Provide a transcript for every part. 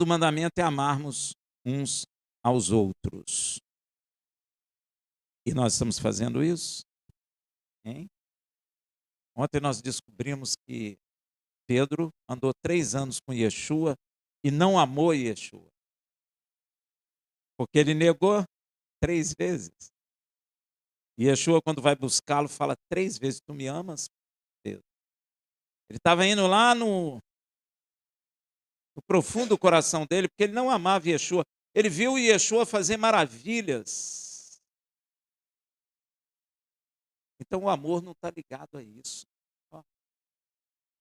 do mandamento é amarmos uns aos outros. E nós estamos fazendo isso? Hein? Ontem nós descobrimos que Pedro andou 3 anos com Yeshua e não amou Yeshua. Porque ele negou 3 vezes. E Yeshua, quando vai buscá-lo, fala 3 vezes: tu me amas, Pedro? Ele estava indo lá no profundo coração dele, porque ele não amava Yeshua. Ele viu Yeshua fazer maravilhas. Então o amor não está ligado a isso. Ó,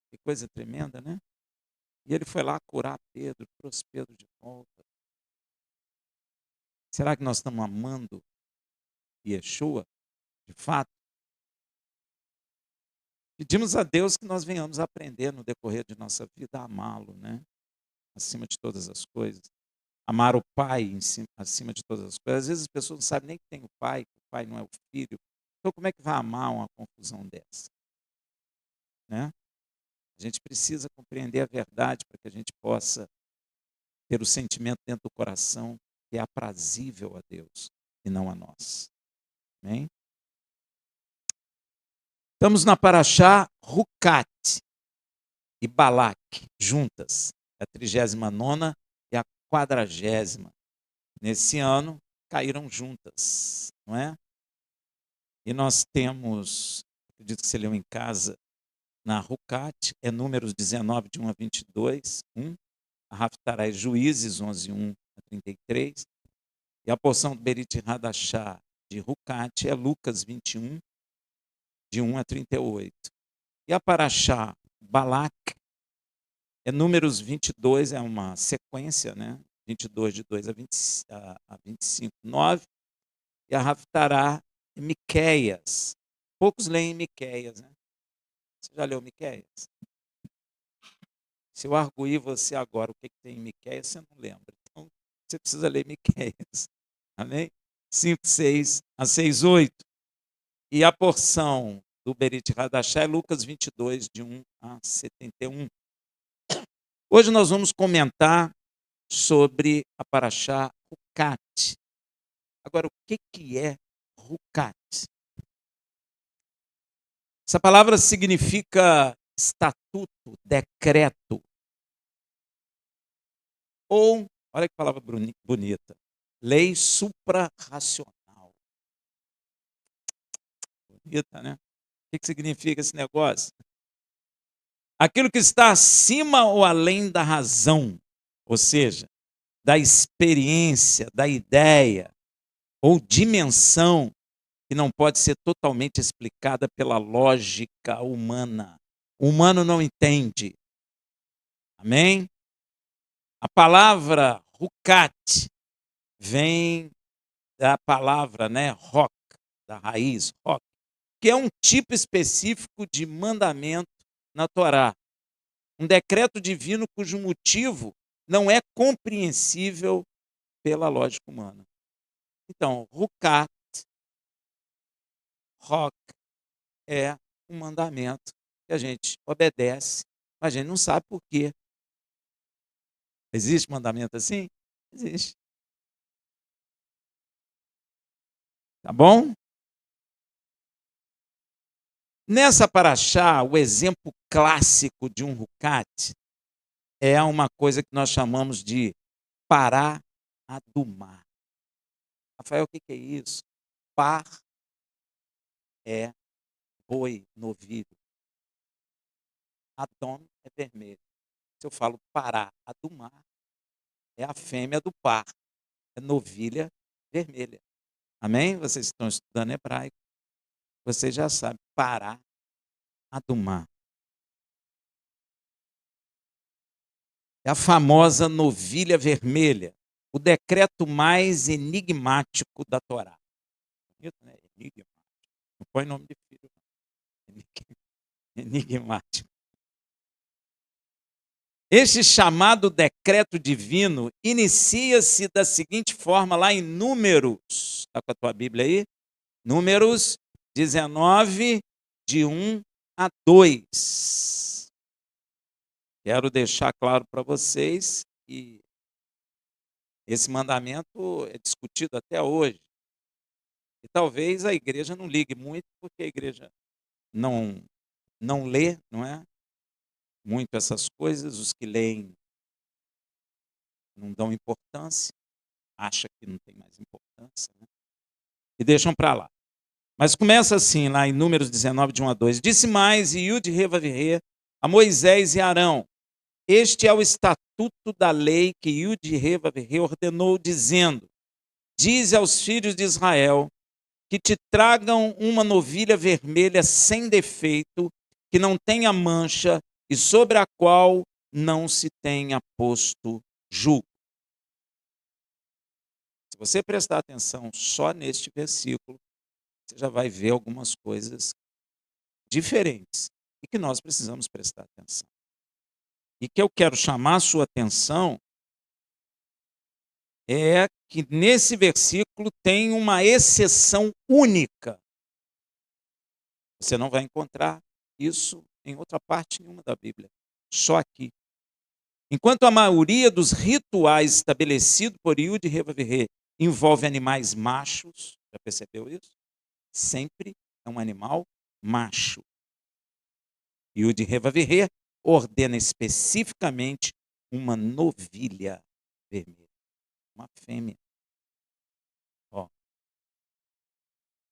que coisa tremenda, né? E ele foi lá curar Pedro, trouxe Pedro de volta. Será que nós estamos amando Yeshua, de fato? Pedimos a Deus que nós venhamos a aprender no decorrer de nossa vida a amá-lo, né? Acima de todas as coisas. Amar o Pai acima de todas as coisas. Às vezes as pessoas não sabem nem que tem o Pai, que o Pai não é o Filho. Então como é que vai amar uma confusão dessa? Né? A gente precisa compreender a verdade para que a gente possa ter o sentimento dentro do coração que é aprazível a Deus e não a nós. Amém? Estamos na Paraxá Rucat e Balac, juntas. A 39ª e a 40ª. Nesse ano, caíram juntas, não é? E nós temos, acredito que você leu em casa, na Rucat, é Números 19, de 1 a 22, 1. A Raftará é Juízes 11, 1 a 33. E a porção do Berit Hadashá de Rucat é Lucas 21, de 1 a 38. E a Paraxá Balac é Números 22, é uma sequência, né? 22, de 2 a 25, 9. E a Raftará é Miqueias. Poucos leem Miqueias, né? Você já leu Miqueias? Se eu arguir você agora o que tem em Miqueias, você não lembra. Então, você precisa ler Miqueias. Amém? 5, 6 a 6, 8. E a porção do Berit Hadashá é Lucas 22, de 1 a 71. Hoje nós vamos comentar sobre a Paraxá Rucat. Agora, o que é Rucat? Essa palavra significa estatuto, decreto. Ou, olha que palavra bonita, lei suprarracional. Bonita, né? O que significa esse negócio? Aquilo que está acima ou além da razão, ou seja, da experiência, da ideia ou dimensão que não pode ser totalmente explicada pela lógica humana. O humano não entende. Amém? A palavra rucat vem da palavra, né, rock, da raiz, rock, que é um tipo específico de mandamento na Torá. Um decreto divino cujo motivo não é compreensível pela lógica humana. Então, rucat, rock, é um mandamento que a gente obedece, mas a gente não sabe por quê. Existe mandamento assim? Existe. Tá bom? Nessa paraxá, o exemplo clássico de um rucat é uma coisa que nós chamamos de pará adumar. Rafael, o que é isso? Par é boi, novilho. Adom é vermelho. Se eu falo pará adumar, é a fêmea do par. É novilha vermelha. Amém? Vocês estão estudando hebraico. Vocês já sabem. Pará adumar. É a famosa novilha vermelha. O decreto mais enigmático da Torá. Bonito, né? Enigmático. Não põe nome de filho. Enigmático. Este chamado decreto divino inicia-se da seguinte forma lá em Números. Está com a tua Bíblia aí? Números 19, de 1 a 2. Quero deixar claro para vocês que Esse mandamento é discutido até hoje. E talvez a igreja não ligue muito, porque a igreja não não lê, não é, muito essas coisas. Os que leem não dão importância, acha que não tem mais importância, né, e deixam para lá. Mas começa assim, lá em Números 19, de 1 a 2. Disse mais Iude Revavirê a Moisés e Arão: este é o estatuto da lei que Iude Revavirê ordenou, dizendo: dize aos filhos de Israel que te tragam uma novilha vermelha sem defeito, que não tenha mancha e sobre a qual não se tenha posto jugo. Se você prestar atenção só neste versículo, você já vai ver algumas coisas diferentes e que nós precisamos prestar atenção. E que eu quero chamar a sua atenção é que nesse versículo tem uma exceção única. Você não vai encontrar isso em outra parte nenhuma da Bíblia, só aqui. Enquanto a maioria dos rituais estabelecidos por Iude Revavirê envolve animais machos, já percebeu isso? Sempre é um animal macho. Iude Revavirê ordena especificamente uma novilha vermelha, uma fêmea. Ó.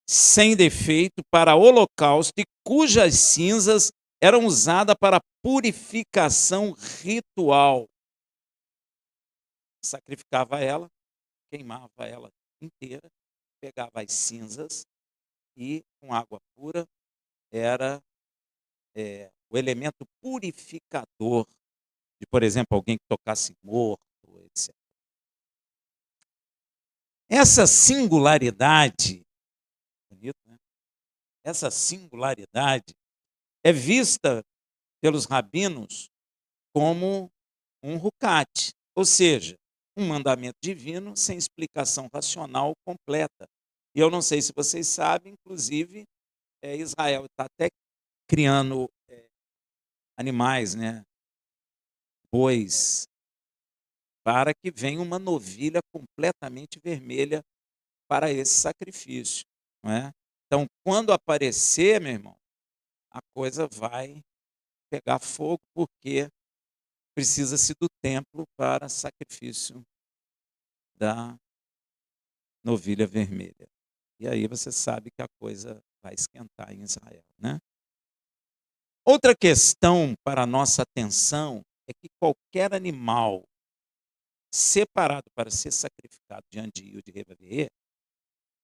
Sem defeito para holocausto e cujas cinzas eram usadas para purificação ritual. Sacrificava ela, queimava ela inteira, pegava as cinzas e com água pura era o elemento purificador de, por exemplo, alguém que tocasse morto, etc. Essa singularidade, bonito, né? Essa singularidade é vista pelos rabinos como um rucate, ou seja, um mandamento divino sem explicação racional completa. E eu não sei se vocês sabem, inclusive, Israel está até criando animais, né, bois, para que venha uma novilha completamente vermelha para esse sacrifício, não é? Então, quando aparecer, meu irmão, a coisa vai pegar fogo, porque precisa-se do templo para sacrifício da novilha vermelha. E aí você sabe que a coisa vai esquentar em Israel, né? Outra questão para a nossa atenção é que qualquer animal separado para ser sacrificado diante de Iude Revavirê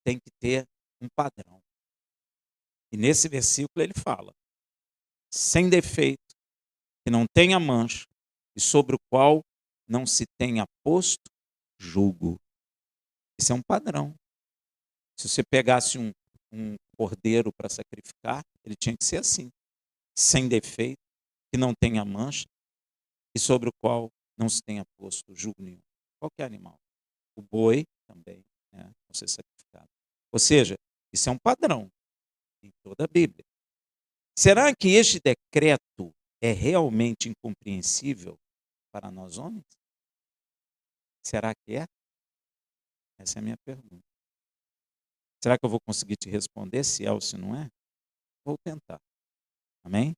tem que ter um padrão. E nesse versículo ele fala: sem defeito, que não tenha mancha e sobre o qual não se tenha posto jugo. Esse é um padrão. Se você pegasse um cordeiro para sacrificar, ele tinha que ser assim, sem defeito, que não tenha mancha e sobre o qual não se tenha posto jugo nenhum. Qualquer animal. O boi também, né, não ser sacrificado. Ou seja, isso é um padrão em toda a Bíblia. Será que este decreto é realmente incompreensível para nós homens? Será que é? Essa é a minha pergunta. Será que eu vou conseguir te responder se é ou se não é? Vou tentar. Amém?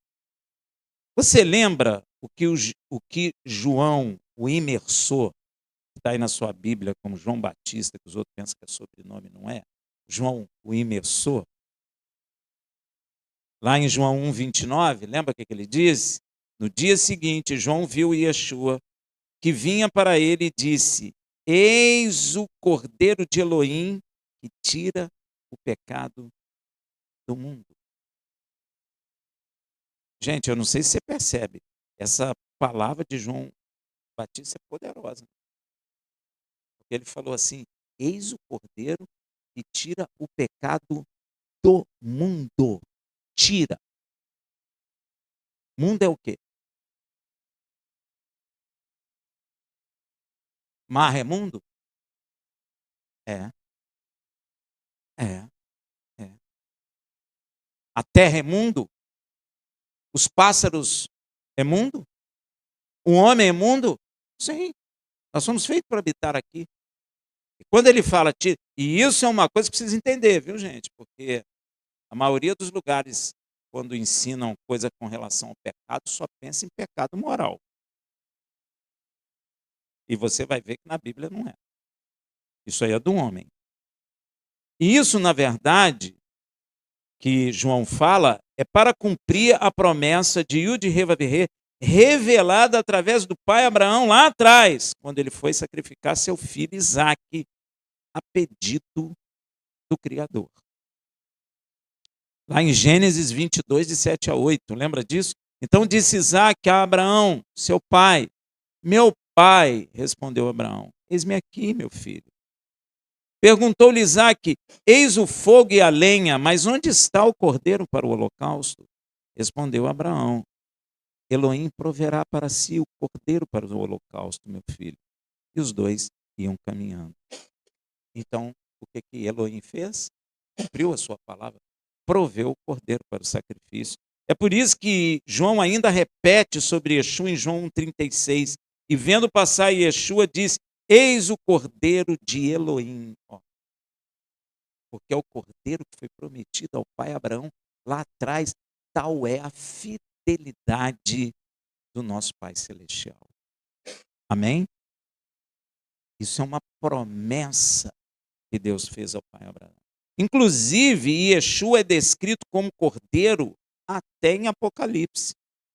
Você lembra o que João, o imersor, que está aí na sua Bíblia como João Batista, que os outros pensam que é sobrenome, não é? João, o imersor. Lá em João 1,29, lembra o que ele diz? No dia seguinte, João viu Yeshua, que vinha para ele e disse: eis o Cordeiro de Elohim que tira o pecado do mundo. Gente, eu não sei se você percebe, essa palavra de João Batista é poderosa. Porque ele falou assim: eis o Cordeiro que tira o pecado do mundo. Tira. Mundo é o quê? Mar é mundo? É, é, é. A terra é mundo? Os pássaros é mundo? O homem é mundo? Sim. Nós somos feitos para habitar aqui. E quando ele fala, e isso é uma coisa que precisa entender, viu, gente? Porque a maioria dos lugares, quando ensinam coisa com relação ao pecado, só pensa em pecado moral. E você vai ver que na Bíblia não é. Isso aí é do homem. E isso, na verdade, que João fala, é para cumprir a promessa de Yud-Heh-Vav-Heh, revelada através do pai Abraão lá atrás, quando ele foi sacrificar seu filho Isaque a pedido do Criador. Lá em Gênesis 22, de 7 a 8, lembra disso? Então disse Isaque a Abraão, seu pai, meu pai, respondeu Abraão, eis-me aqui, meu filho. Perguntou-lhe Isaque, eis o fogo e a lenha, mas onde está o cordeiro para o holocausto? Respondeu Abraão, Elohim proverá para si o cordeiro para o holocausto, meu filho. E os dois iam caminhando. Então, o que Elohim fez? Cumpriu a sua palavra, proveu o cordeiro para o sacrifício. É por isso que João ainda repete sobre Yeshua em João 1,36. E vendo passar Yeshua, diz, eis o cordeiro de Elohim. Porque é o cordeiro que foi prometido ao pai Abraão lá atrás. Tal é a fidelidade do nosso Pai Celestial. Amém? Isso é uma promessa que Deus fez ao pai Abraão. Inclusive, Yeshua é descrito como cordeiro até em Apocalipse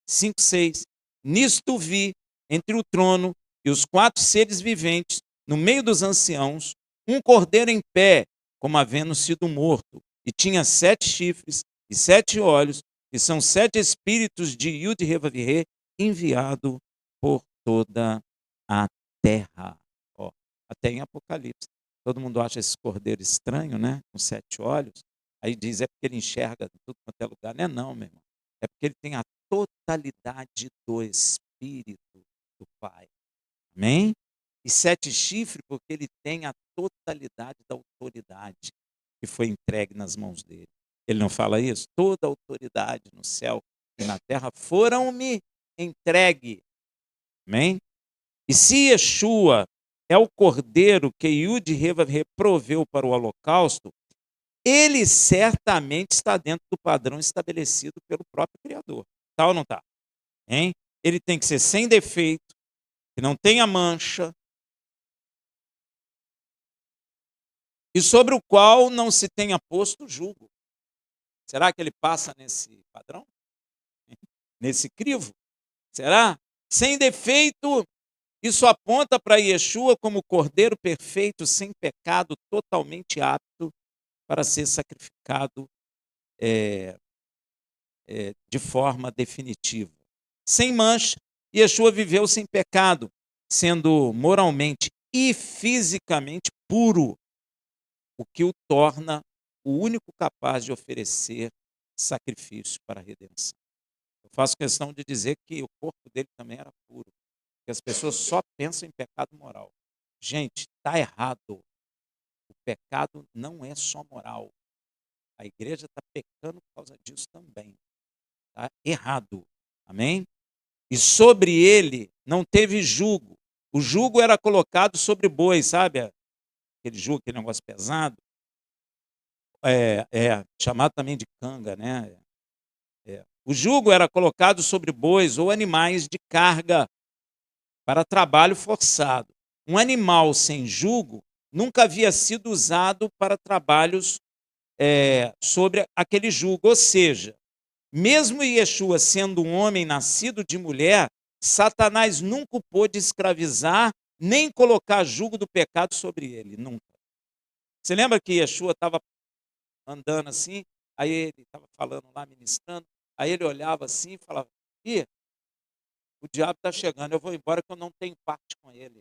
5:6. Nisto vi, entre o trono e os 4 seres viventes, no meio dos anciãos, um cordeiro em pé, como havendo sido morto, e tinha 7 chifres e 7 olhos, e são 7 espíritos de Yud-Heh-Vav-Heh, enviado por toda a terra. Até em Apocalipse. Todo mundo acha esse cordeiro estranho, né? Com 7 olhos. Aí diz, é porque ele enxerga tudo quanto é lugar. Não é não, meu irmão. É porque ele tem a totalidade do Espírito do Pai. Amém? E 7 chifres, porque ele tem a totalidade da autoridade que foi entregue nas mãos dele. Ele não fala isso? Toda a autoridade no céu e na terra foram-me entregue. Amém? E se Yeshua é o cordeiro que Yud-Heh-Vav-Heh proveu para o holocausto, ele certamente está dentro do padrão estabelecido pelo próprio Criador. Tá ou não está? Hein? Ele tem que ser sem defeito, que não tenha mancha, e sobre o qual não se tenha posto julgo. Será que ele passa nesse padrão? Nesse crivo? Será? Sem defeito. Isso aponta para Yeshua como cordeiro perfeito, sem pecado, totalmente apto para ser sacrificado de forma definitiva. Sem mancha, Yeshua viveu sem pecado, sendo moralmente e fisicamente puro, o que o torna o único capaz de oferecer sacrifício para a redenção. Eu faço questão de dizer que o corpo dele também era puro, porque as pessoas só pensam em pecado moral. Gente, está errado. O pecado não é só moral. A igreja está pecando por causa disso também. Está errado. Amém? E sobre ele não teve jugo. O jugo era colocado sobre bois, sabe? Aquele jugo, aquele negócio pesado. Chamado também de canga, né? O jugo era colocado sobre bois ou animais de carga para trabalho forçado. Um animal sem jugo nunca havia sido usado para trabalhos sobre aquele jugo. Ou seja, mesmo Yeshua sendo um homem nascido de mulher, Satanás nunca o pôde escravizar, nem colocar jugo do pecado sobre ele, nunca. Você lembra que Yeshua estava andando assim, aí ele estava falando lá, ministrando, aí ele olhava assim e falava, ih, o diabo está chegando, eu vou embora que eu não tenho parte com ele.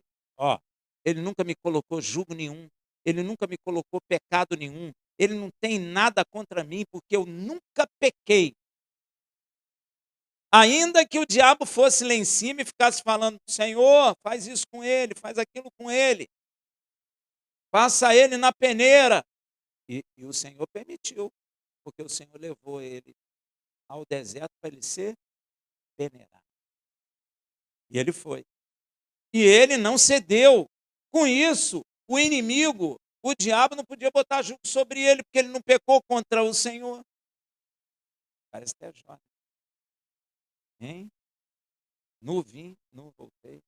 Ele nunca me colocou jugo nenhum, ele nunca me colocou pecado nenhum, ele não tem nada contra mim, porque eu nunca pequei. Ainda que o diabo fosse lá em cima e ficasse falando, Senhor, faz isso com ele, faz aquilo com ele, passa ele na peneira. E o Senhor permitiu, porque o Senhor levou ele ao deserto para ele ser peneirado. E ele foi. E ele não cedeu. Com isso, o inimigo, o diabo não podia botar jugo sobre ele, porque ele não pecou contra o Senhor. Parece que é Jó. Hein? Nu vim, nu voltei.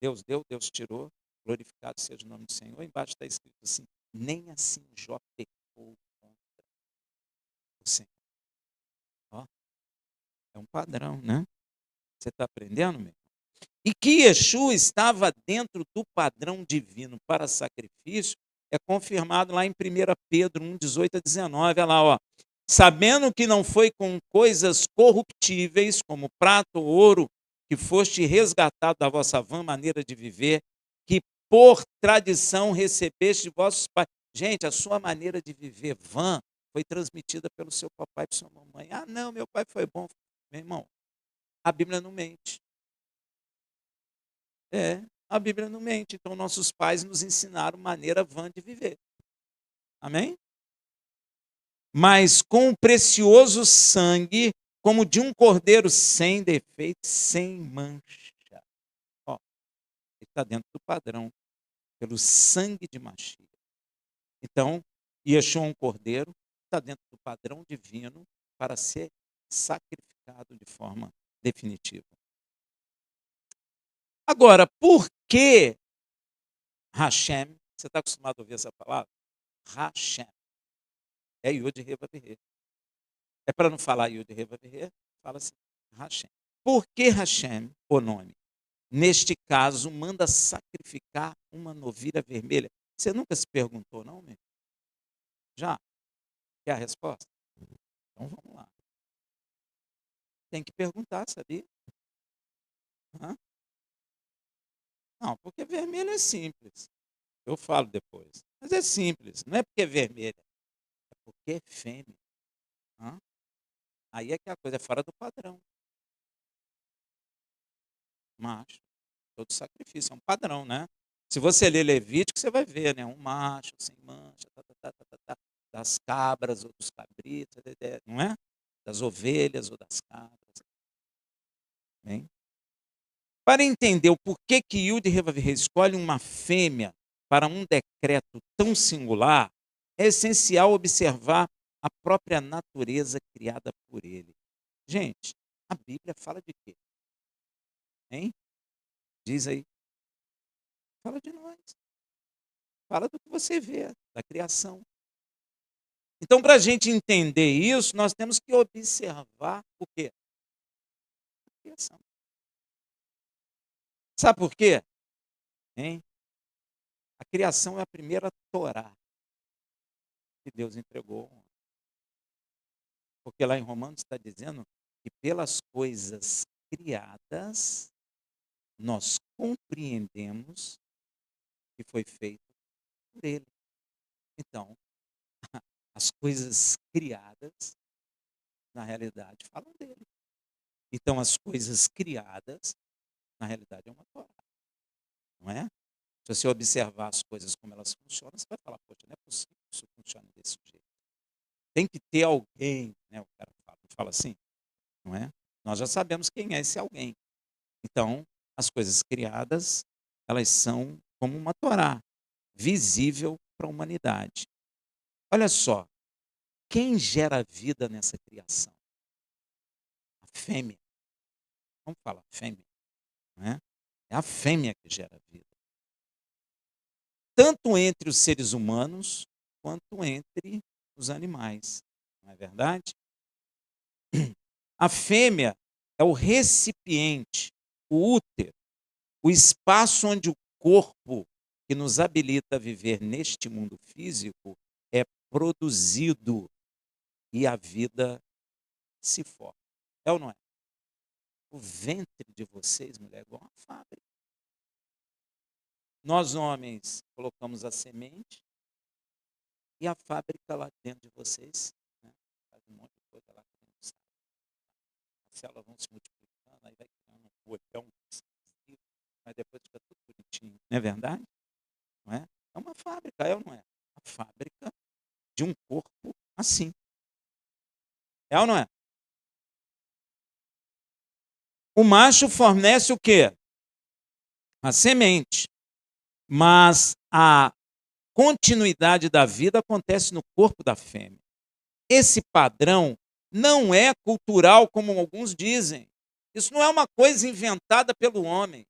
Deus deu, Deus tirou. Glorificado seja o nome do Senhor. Embaixo está escrito assim: nem assim Jó pecou contra o Senhor. Ó, é um padrão, né? Você está aprendendo, meu? E que Yeshua estava dentro do padrão divino para sacrifício é confirmado lá em 1 Pedro 1, 18 a 19. Olha lá, ó. Sabendo que não foi com coisas corruptíveis, como prata ou ouro, que foste resgatado da vossa vã maneira de viver, que por tradição recebeste de vossos pais. Gente, a sua maneira de viver vã foi transmitida pelo seu papai e sua mamãe. Ah, não, meu pai foi bom. Meu irmão, a Bíblia não mente. A Bíblia não mente. Então, nossos pais nos ensinaram maneira vã de viver. Amém? Mas com o precioso sangue, como de um cordeiro sem defeito, sem mancha. Ó, ele está dentro do padrão, pelo sangue de Mashiach. Então, Yeshua um cordeiro, está dentro do padrão divino para ser sacrificado de forma definitiva. Agora, por que Hashem, você está acostumado a ouvir essa palavra? Hashem. É Yud He Vav He. É para não falar Yud He Vav He, fala assim, Hashem. Por que Hashem, o nome? Neste caso, manda sacrificar uma novilha vermelha. Você nunca se perguntou, não, meu? Já? Quer a resposta? Então vamos lá. Tem que perguntar, sabia? Hã? Não, porque vermelho é simples. Eu falo depois. Mas é simples. Não é porque é vermelha. É porque é fêmea. Hã? Aí é que a coisa é fora do padrão. Macho. Todo sacrifício, é um padrão, né? Se você ler Levítico, você vai ver, né? Um macho sem mancha, das cabras ou dos cabritos, não é? Das ovelhas ou das cabras. Bem? Para entender o porquê que Yud Revavirê escolhe uma fêmea para um decreto tão singular, é essencial observar a própria natureza criada por ele. Gente, a Bíblia fala de quê? Hein? Diz aí. Fala de nós. Fala do que você vê, da criação. Então, para a gente entender isso, nós temos que observar o quê? A criação. Sabe por quê? Hein? A criação é a primeira Torá que Deus entregou. Porque lá em Romanos está dizendo que pelas coisas criadas, nós compreendemos que foi feito por Ele. Então, as coisas criadas, na realidade, falam dele. Então, as coisas criadas, na realidade, é uma Torá. Não é? Se você observar as coisas como elas funcionam, você vai falar, poxa, não é possível que isso funcione desse jeito. Tem que ter alguém, né? O cara fala assim, não é? Nós já sabemos quem é esse alguém. Então, as coisas criadas, elas são como uma Torá, visível para a humanidade. Olha só, quem gera vida nessa criação? A fêmea. Vamos falar fêmea, não é? É a fêmea que gera vida. Tanto entre os seres humanos, quanto entre os animais. Não é verdade? A fêmea é o recipiente, o útero, o espaço onde o corpo que nos habilita a viver neste mundo físico é produzido e a vida se forma. É ou não é? O ventre de vocês, mulher, é igual uma fábrica. Nós, homens, colocamos a semente e a fábrica lá dentro de vocês, né, faz um monte de coisa lá dentro, sabe? As células vão se multiplicando, aí vai criando um bolhão, mas depois fica tudo bonitinho. Não é verdade? Não é? É uma fábrica, é ou não é? A fábrica de um corpo assim. É ou não é? O macho fornece o quê? A semente. Mas a continuidade da vida acontece no corpo da fêmea. Esse padrão não é cultural, como alguns dizem. Isso não é uma coisa inventada pelo homem.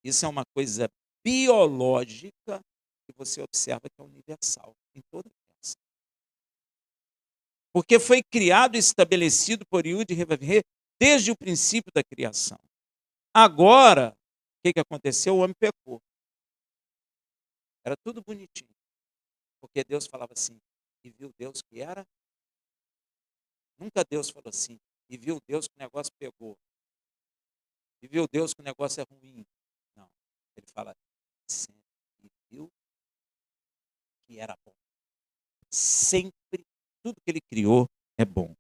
Isso é uma coisa biológica que você observa que é universal em toda a criação. Porque foi criado e estabelecido por Yud Revav desde o princípio da criação. Agora, o que aconteceu? O homem pecou. Era tudo bonitinho. Porque Deus falava assim, e viu Deus que era? Nunca Deus falou assim, e viu Deus que o negócio pegou. E viu Deus que o negócio é ruim. Não. Ele fala, sempre viu que era bom. Sempre, tudo que ele criou é bom.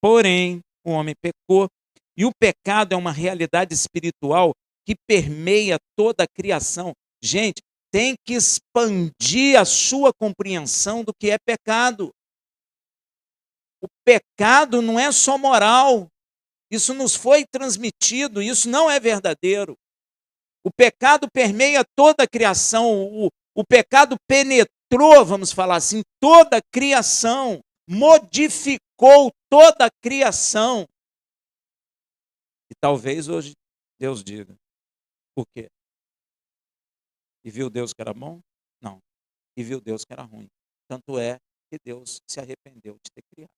Porém, o homem pecou, e o pecado é uma realidade espiritual que permeia toda a criação. Gente, tem que expandir a sua compreensão do que é pecado. O pecado não é só moral. Isso nos foi transmitido, isso não é verdadeiro. O pecado permeia toda a criação, o pecado penetrou, vamos falar assim, toda a criação, modificou toda a criação. E talvez hoje Deus diga, por quê? E viu Deus que era bom? Não. E viu Deus que era ruim. Tanto é que Deus se arrependeu de ter criado.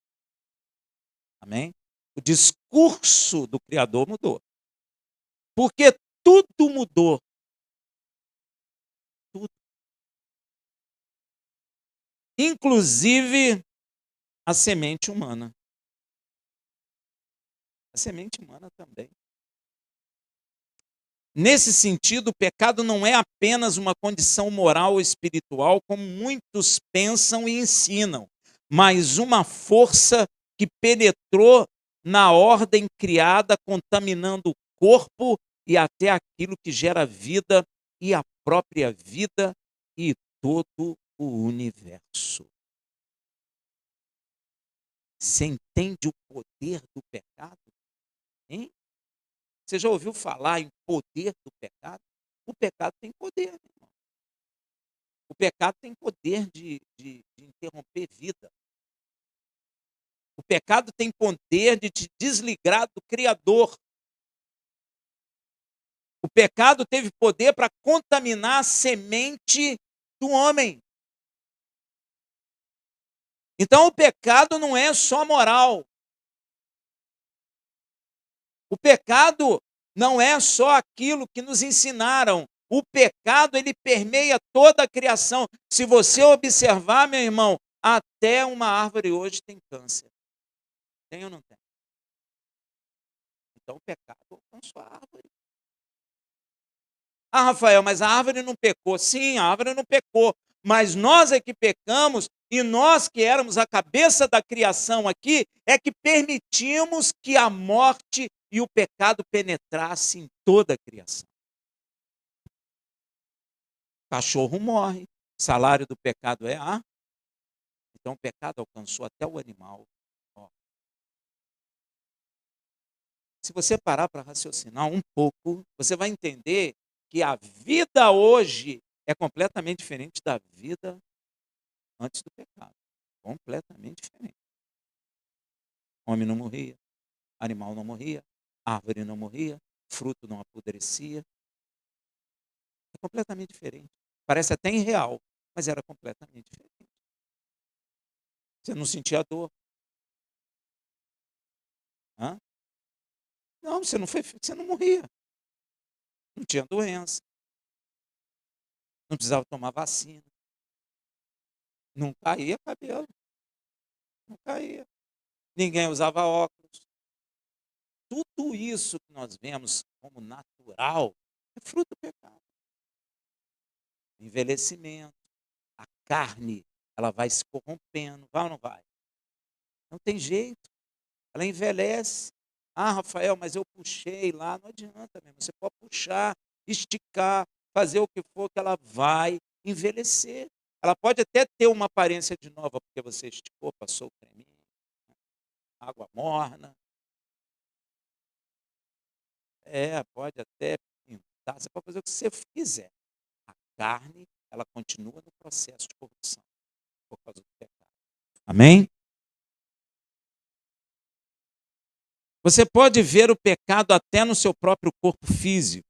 Amém? O discurso do Criador mudou. Porque tudo mudou. Tudo. Inclusive a semente humana. A semente humana também. Nesse sentido, o pecado não é apenas uma condição moral ou espiritual, como muitos pensam e ensinam, mas uma força que penetrou na ordem criada, contaminando o corpo e até aquilo que gera vida e a própria vida e todo o universo. Você entende o poder do pecado? Hein? Você já ouviu falar em poder do pecado? O pecado tem poder, meu irmão. O pecado tem poder de interromper vida. O pecado tem poder de te desligar do Criador. O pecado teve poder para contaminar a semente do homem. Então, o pecado não é só moral. O pecado não é só aquilo que nos ensinaram. O pecado, ele permeia toda a criação. Se você observar, meu irmão, até uma árvore hoje tem câncer. Tem ou não tem? Então, o pecado alcançou a árvore. Ah, Rafael, mas a árvore não pecou. Sim, a árvore não pecou. Mas nós é que pecamos e nós que éramos a cabeça da criação aqui, é que permitimos que a morte e o pecado penetrasse em toda a criação. Cachorro morre, salário do pecado é a. Então o pecado alcançou até o animal. Ó. Se você parar para raciocinar um pouco, você vai entender que a vida hoje é completamente diferente da vida antes do pecado. Completamente diferente. Homem não morria, animal não morria, árvore não morria, fruto não apodrecia. É completamente diferente. Parece até irreal, mas era completamente diferente. Você não sentia dor. Hã? Não, você não morria. Não tinha doença. Não precisava tomar vacina. Não caía cabelo. Não caía. Ninguém usava óculos. Tudo isso que nós vemos como natural é fruto do pecado. Envelhecimento. A carne, ela vai se corrompendo. Vai ou não vai? Não tem jeito. Ela envelhece. Ah, Rafael, mas eu puxei lá. Não adianta mesmo. Você pode puxar, esticar, fazer o que for, que ela vai envelhecer. Ela pode até ter uma aparência de nova, porque você esticou, passou o creminho, água morna. Pode até pintar. Você pode fazer o que você quiser. A carne, ela continua no processo de corrupção por causa do pecado. Amém? Você pode ver o pecado até no seu próprio corpo físico.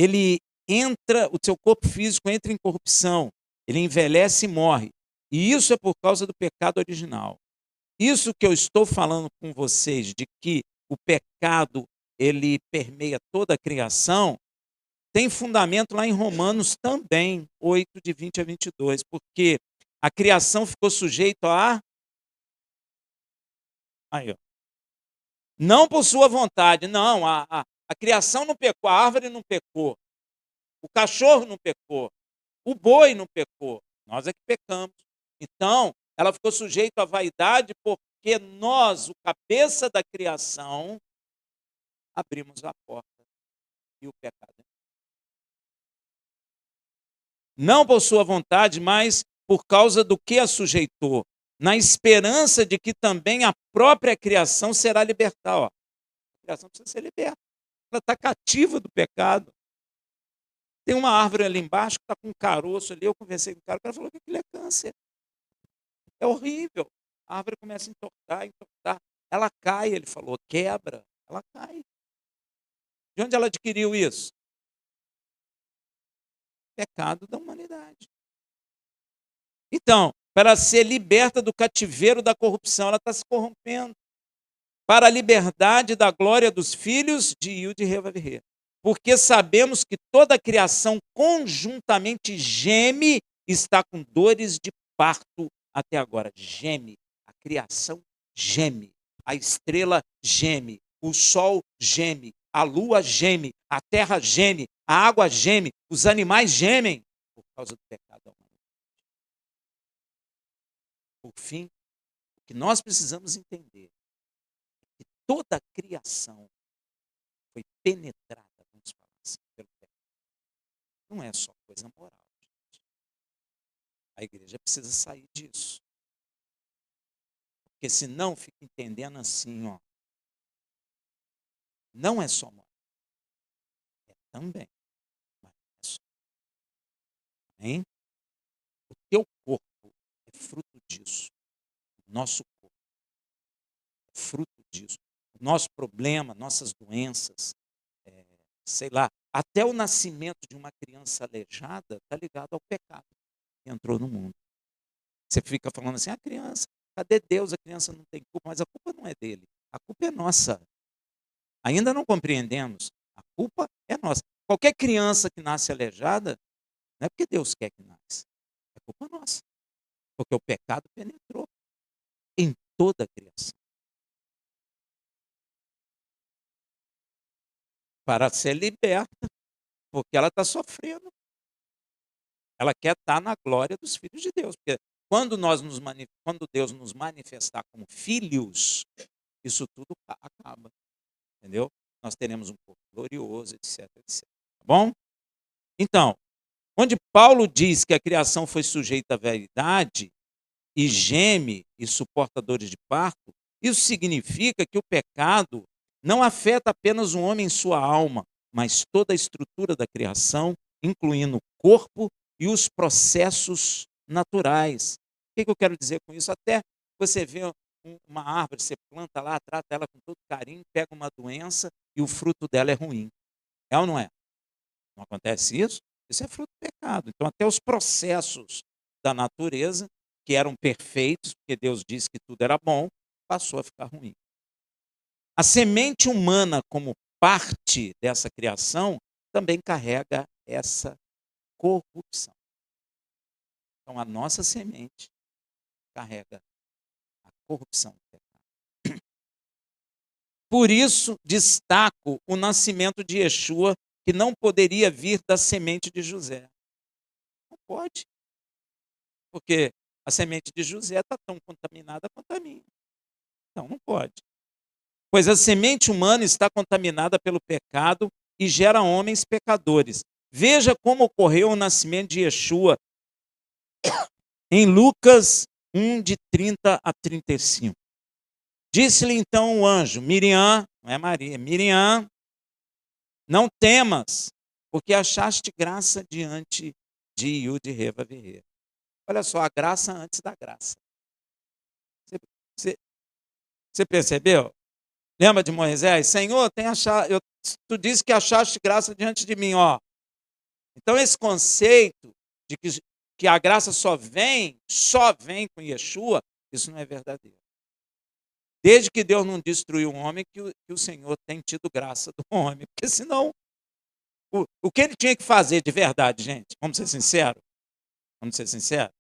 O seu corpo físico entra em corrupção, ele envelhece e morre. E isso é por causa do pecado original. Isso que eu estou falando com vocês, de que o pecado, ele permeia toda a criação, tem fundamento lá em Romanos também, 8, de 20 a 22, porque a criação ficou sujeita a... Aí, ó. Não por sua vontade, não, a criação não pecou, a árvore não pecou, o cachorro não pecou, o boi não pecou, nós é que pecamos. Então, ela ficou sujeita à vaidade porque nós, o cabeça da criação, abrimos a porta e o pecado. Não por sua vontade, mas por causa do que a sujeitou, na esperança de que também a própria criação será libertada. Ó, a criação precisa ser liberta. Ela está cativa do pecado. Tem uma árvore ali embaixo que está com um caroço ali. Eu conversei com o cara falou que aquilo é câncer. É horrível. A árvore começa a entortar, entortar. Ela cai, ele falou, quebra. Ela cai. De onde ela adquiriu isso? Pecado da humanidade. Então, para ser liberta do cativeiro da corrupção, ela está se corrompendo. Para a liberdade da glória dos filhos de Ilde Revavirê. Porque sabemos que toda a criação conjuntamente geme, está com dores de parto até agora. Geme. A criação geme. A estrela geme. O sol geme. A lua geme. A terra geme. A água geme. Os animais gemem por causa do pecado da humanidade. Por fim, o que nós precisamos entender é que toda a criação foi penetrada, vamos falar assim, pelo pecado. Não é só coisa moral, gente. A igreja precisa sair disso. Porque senão fica entendendo assim, ó. Não é só moral. É também. Mas não é só. Amém? O teu corpo é fruto disso. O nosso corpo é fruto disso. O nosso problema, nossas doenças, sei lá, até o nascimento de uma criança aleijada está ligado ao pecado que entrou no mundo. Você fica falando assim, a criança, cadê Deus? A criança não tem culpa, mas a culpa não é dele. A culpa é nossa. Ainda não compreendemos. A culpa é nossa. Qualquer criança que nasce aleijada, não é porque Deus quer que nasça. É culpa nossa. Porque o pecado penetrou em toda a criação. Para ser liberta, porque ela está sofrendo. Ela quer estar na glória dos filhos de Deus. Porque quando Deus nos manifestar como filhos, isso tudo acaba. Entendeu? Nós teremos um corpo glorioso, etc, etc. Tá bom? Então, onde Paulo diz que a criação foi sujeita à vaidade e geme e suporta dores de parto, isso significa que o pecado não afeta apenas o homem em sua alma, mas toda a estrutura da criação, incluindo o corpo e os processos naturais. O que eu quero dizer com isso? Até você vê uma árvore, você planta lá, trata ela com todo carinho, pega uma doença e o fruto dela é ruim. É ou não é? Não acontece isso? Isso é fruto do pecado. Então, até os processos da natureza, que eram perfeitos, porque Deus disse que tudo era bom, passou a ficar ruim. A semente humana, como parte dessa criação, também carrega essa corrupção. Então, a nossa semente carrega a corrupção do pecado. Por isso, destaco o nascimento de Yeshua, que não poderia vir da semente de José. Não pode. Porque a semente de José está tão contaminada quanto a minha. Então, não pode. Pois a semente humana está contaminada pelo pecado e gera homens pecadores. Veja como ocorreu o nascimento de Yeshua em Lucas 1, de 30 a 35. Disse-lhe então o anjo, Miriam, não é Maria, Miriam, não temas, porque achaste graça diante de Yud Re Vav Re. Olha só, a graça antes da graça. Você percebeu? Lembra de Moisés? Senhor, tu disse que achaste graça diante de mim, ó. Então esse conceito de que a graça só vem com Yeshua, isso não é verdadeiro. Desde que Deus não destruiu o homem, que o Senhor tem tido graça do homem. Porque senão, o que ele tinha que fazer de verdade, gente? Vamos ser sinceros? Vamos ser sinceros?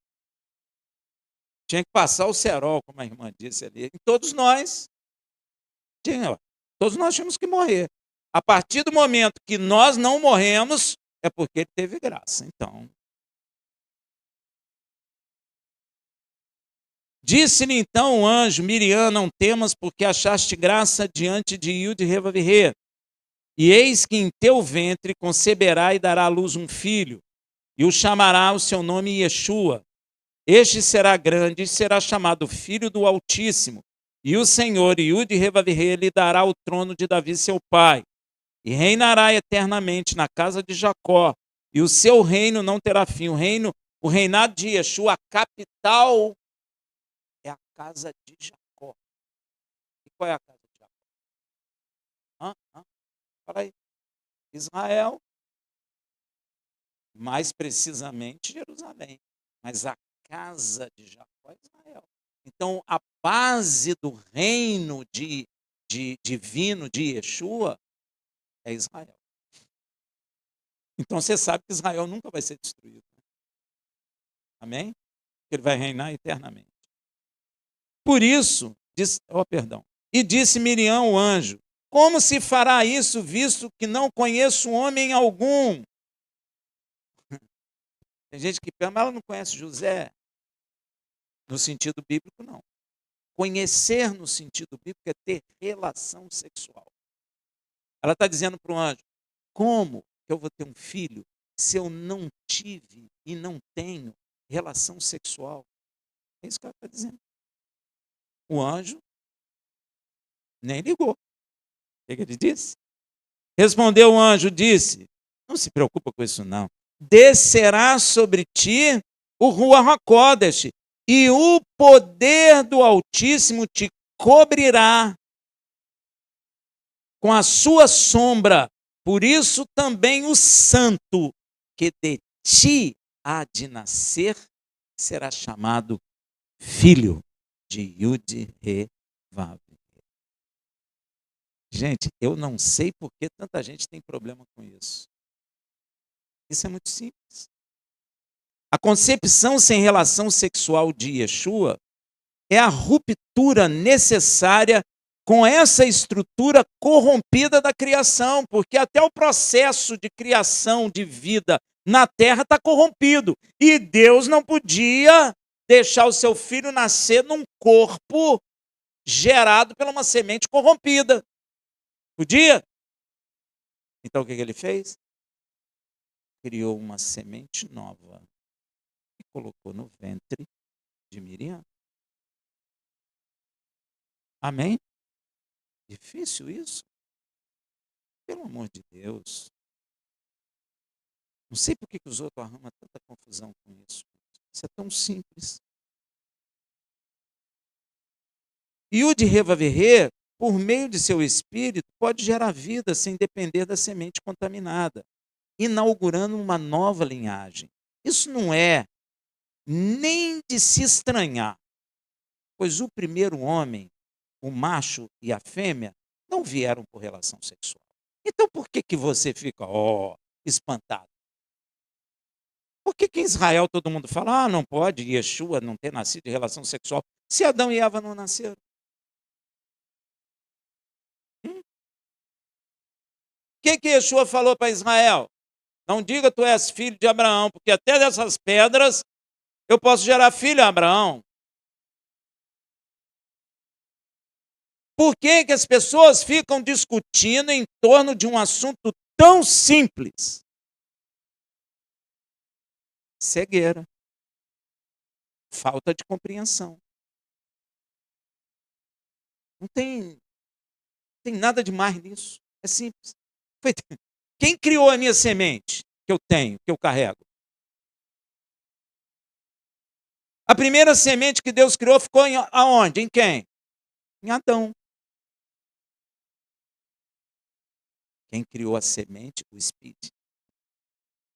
Tinha que passar o cerol, como a irmã disse ali. E todos nós tínhamos que morrer. A partir do momento que nós não morremos, é porque ele teve graça. Então, disse-lhe então o anjo: Miriam, não temas, porque achaste graça diante de Yud Re Vav Re. E eis que em teu ventre conceberá e dará à luz um filho, e o chamará o seu nome Yeshua. Este será grande e será chamado Filho do Altíssimo. E o Senhor, Yud Re Vav Re, lhe dará o trono de Davi, seu pai, e reinará eternamente na casa de Jacó, e o seu reino não terá fim. O reinado de Yeshua, a capital é a casa de Jacó. E qual é a casa de Jacó? Fala aí. Israel, mais precisamente Jerusalém. Mas a casa de Jacó é Israel. Então, a base do reino divino de Yeshua é Israel. Então, você sabe que Israel nunca vai ser destruído. Amém? Ele vai reinar eternamente. Por isso, e disse Miriam ao anjo: como se fará isso, visto que não conheço homem algum? Tem gente que pensa, mas ela não conhece José. No sentido bíblico, não. Conhecer no sentido bíblico é ter relação sexual. Ela está dizendo para o anjo: como que eu vou ter um filho se eu não tive e não tenho relação sexual? É isso que ela está dizendo. O anjo nem ligou. O que ele disse? Respondeu o anjo, disse: não se preocupa com isso não. Descerá sobre ti o Ruach HaKodesh, e o poder do Altíssimo te cobrirá com a sua sombra. Por isso também o santo que de ti há de nascer será chamado filho de Yud Re Vav. Gente, eu não sei por que tanta gente tem problema com isso. Isso é muito simples. A concepção sem relação sexual de Yeshua é a ruptura necessária com essa estrutura corrompida da criação, porque até o processo de criação de vida na terra está corrompido. E Deus não podia deixar o seu filho nascer num corpo gerado por uma semente corrompida. Podia? Então o que ele fez? Criou uma semente nova e colocou no ventre de Miriam. Amém? Difícil isso? Pelo amor de Deus. Não sei por que os outros arrumam tanta confusão com isso. Isso é tão simples. E o de Revaverê, por meio de seu espírito, pode gerar vida sem depender da semente contaminada, inaugurando uma nova linhagem. Isso não é nem de se estranhar, pois o primeiro homem, o macho e a fêmea, não vieram por relação sexual. Então por que você fica, espantado? Por que em Israel todo mundo fala, não pode Yeshua não ter nascido de relação sexual, se Adão e Eva não nasceram? O que Yeshua falou para Israel? Não diga tu és filho de Abraão, porque até dessas pedras eu posso gerar filho a Abraão. Por que as pessoas ficam discutindo em torno de um assunto tão simples? Cegueira. Falta de compreensão. Não tem nada de mais nisso. É simples. Quem criou a minha semente que eu tenho, que eu carrego? A primeira semente que Deus criou ficou aonde? Em quem? Em Adão. Quem criou a semente? O espírito.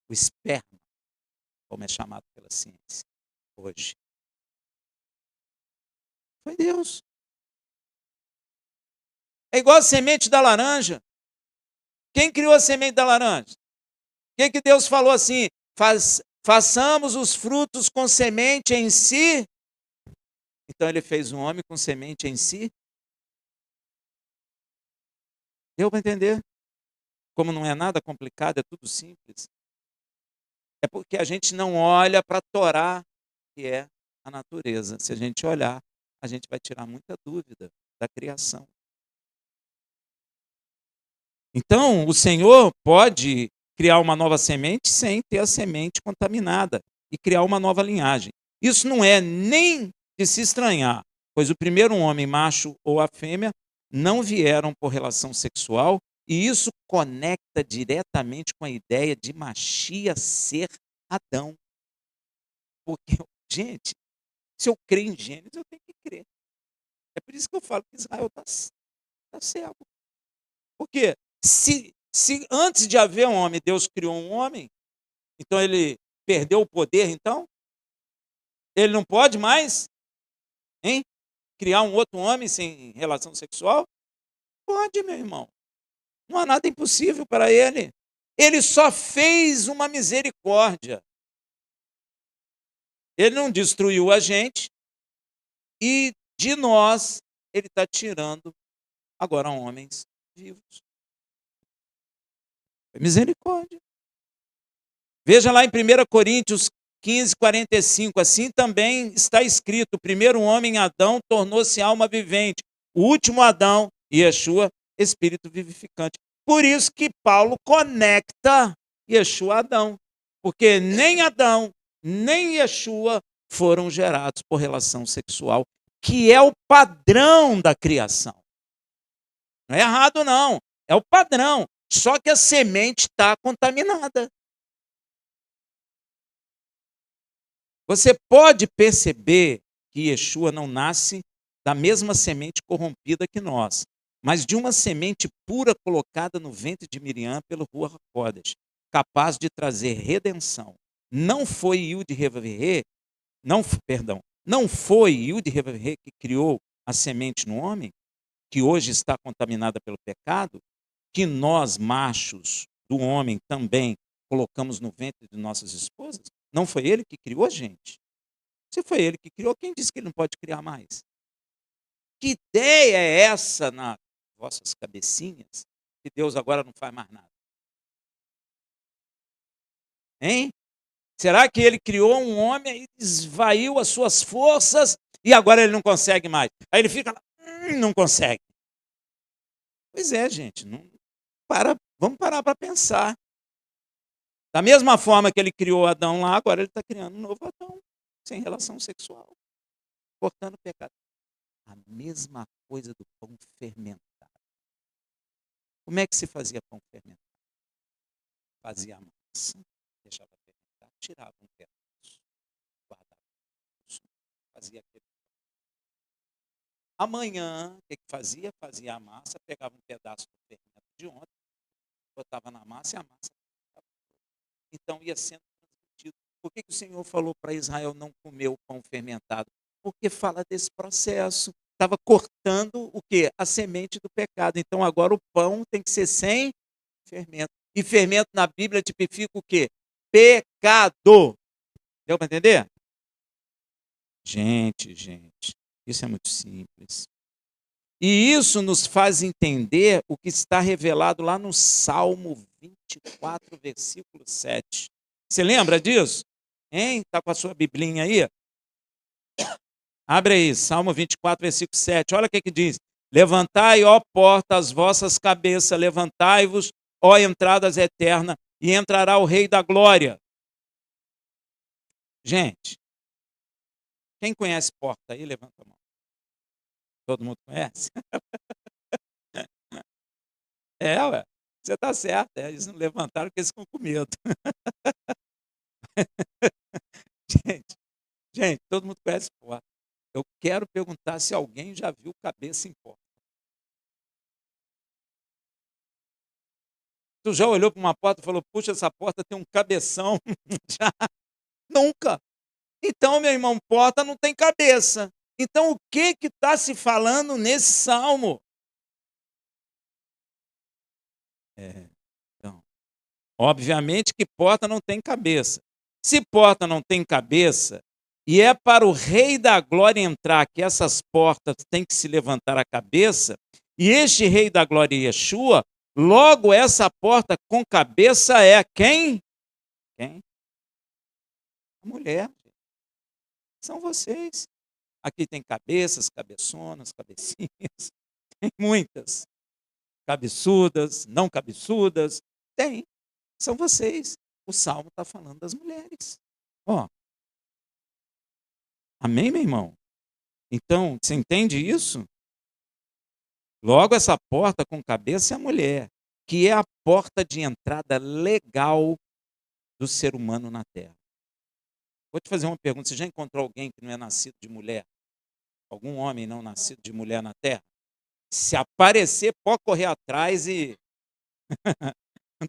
O esperma, como é chamado pela ciência hoje. Foi Deus. É igual a semente da laranja. Quem criou a semente da laranja? O que Deus falou assim? Façamos os frutos com semente em si. Então ele fez um homem com semente em si. Deu para entender? Como não é nada complicado, é tudo simples. É porque a gente não olha para a Torá, que é a natureza. Se a gente olhar, a gente vai tirar muita dúvida da criação. Então, o Senhor pode criar uma nova semente sem ter a semente contaminada e criar uma nova linhagem. Isso não é nem de se estranhar, pois o primeiro homem, macho ou a fêmea, não vieram por relação sexual, e isso conecta diretamente com a ideia de Machia ser Adão. Porque, gente, se eu crer em Gênesis, eu tenho que crer. É por isso que eu falo que Israel está cego. Porque se antes de haver um homem, Deus criou um homem, então ele perdeu o poder, então? Ele não pode mais, hein? Criar um outro homem sem relação sexual? Pode, meu irmão. Não há nada impossível para ele. Ele só fez uma misericórdia. Ele não destruiu a gente e de nós ele está tirando agora homens vivos. É misericórdia. Veja lá em 1 Coríntios 15, 45. Assim também está escrito: o primeiro homem, Adão, tornou-se alma vivente. O último Adão, Yeshua, espírito vivificante. Por isso que Paulo conecta Yeshua a Adão. Porque nem Adão, nem Yeshua foram gerados por relação sexual, que é o padrão da criação. Não é errado, não. É o padrão. Só que a semente está contaminada. Você pode perceber que Yeshua não nasce da mesma semente corrompida que nós, mas de uma semente pura colocada no ventre de Miriam pelo Ruach HaKodesh, capaz de trazer redenção. Não foi Yud Revaverê, não foi Yud Revaverê que criou a semente no homem, que hoje está contaminada pelo pecado, que nós, machos do homem, também colocamos no ventre de nossas esposas? Não foi ele que criou a gente? Se foi ele que criou, quem disse que ele não pode criar mais? Que ideia é essa nas vossas cabecinhas que Deus agora não faz mais nada? Hein? Será que ele criou um homem e esvaiu as suas forças e agora ele não consegue mais? Aí ele fica lá, não consegue. Pois é, gente, vamos parar para pensar. Da mesma forma que ele criou Adão lá, agora ele está criando um novo Adão, sem relação sexual, cortando o pecado. A mesma coisa do pão fermentado. Como é que se fazia pão fermentado? Fazia a massa, deixava fermentar, tirava um pedaço, guardava fazia aquele. Amanhã, o que fazia? Fazia a massa, pegava um pedaço do fermento de ontem, botava na massa e a massa. Então ia sendo transmitido. Por que o Senhor falou para Israel não comer o pão fermentado? Porque fala desse processo. Estava cortando o quê? A semente do pecado. Então agora o pão tem que ser sem fermento. E fermento na Bíblia tipifica o quê? Pecado. Deu para entender? Gente, isso é muito simples. E isso nos faz entender o que está revelado lá no Salmo 24, versículo 7. Você lembra disso? Hein? Está com a sua biblinha aí? Abre aí, Salmo 24, versículo 7. Olha o que diz. Levantai, ó porta, as vossas cabeças, levantai-vos, ó entradas eternas, e entrará o Rei da Glória. Gente, quem conhece porta aí, levanta a mão. Todo mundo conhece? Ué. Você está certo. Eles não levantaram porque eles ficam com medo. Gente, Gente, todo mundo conhece porta. Eu quero perguntar se alguém já viu cabeça em porta. Tu já olhou para uma porta e falou: puxa, essa porta tem um cabeção? Já? Nunca. Então, meu irmão, porta não tem cabeça. Então, o que está se falando nesse salmo? Então, obviamente que porta não tem cabeça. Se porta não tem cabeça, e é para o Rei da Glória entrar que essas portas têm que se levantar a cabeça, e este Rei da Glória, Yeshua, logo essa porta com cabeça é quem? Quem? A mulher. São vocês. Aqui tem cabeças, cabeçonas, cabecinhas, tem muitas. Cabeçudas, não cabeçudas, tem. São vocês. O salmo está falando das mulheres. Ó, amém, meu irmão? Então, você entende isso? Logo, essa porta com cabeça é a mulher, que é a porta de entrada legal do ser humano na Terra. Vou te fazer uma pergunta: você já encontrou alguém que não é nascido de mulher? Algum homem não nascido de mulher na Terra? Se aparecer, pode correr atrás e